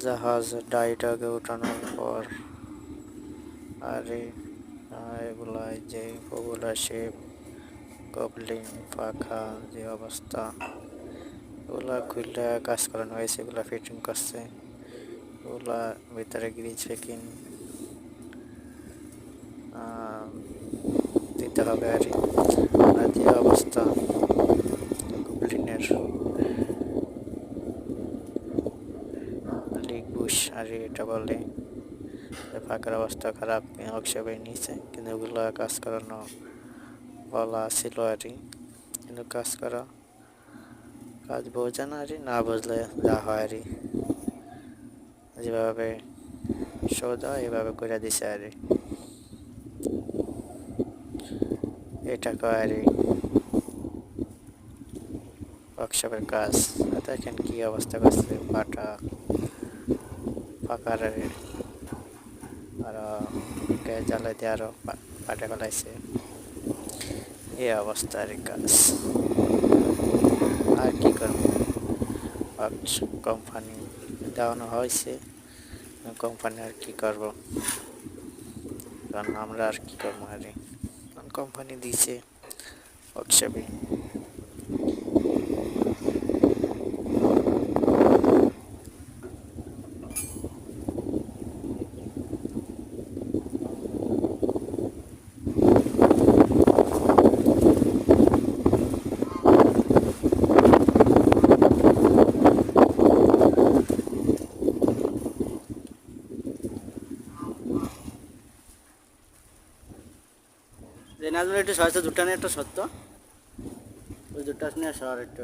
জাহাজ ডাইটাকে উঠানোর পর এগুলা যে পপুলার শিপ গবলিন পাখা যে অবস্থা, ওগুলা খুললে কাজ করানো হয়েছে, এগুলা ফিটিং করছে, ওগুলা ভিতরে গ্রিল চেকিং দিতে হবে আর যে অবস্থা গবলিনের লিক বুশ আর এটা বলে ফাঁকার অবস্থা খারাপ, ওয়ার্কশপে নিয়েছে, কিন্তু ওগুলো কাজ করানো বলা ছিল কিন্তু কাজ বোঝে না না বুঝলে যা হয় যেভাবে সোজা এভাবে করে দিছে এটা কয় ওয়ার্কশপের কাজ। দেখেন কি অবস্থা করছে, ফাঁকার আরো গ্যাস জ্বালাই দিয়ে আরো পাটা ফেলাইছে, এই অবস্থার কাজ। আর কি করবো, কোম্পানি দেওয়ানো হয়েছে, কোম্পানি আর কি করবো, কারণ আমরা আর কি করবো কোম্পানি দিছে ওয়ার্কশপে। নাজমুল একটু সহজে দুটা নিয়ে একটা সত্য, ওই দুটা নিয়ে সর একটু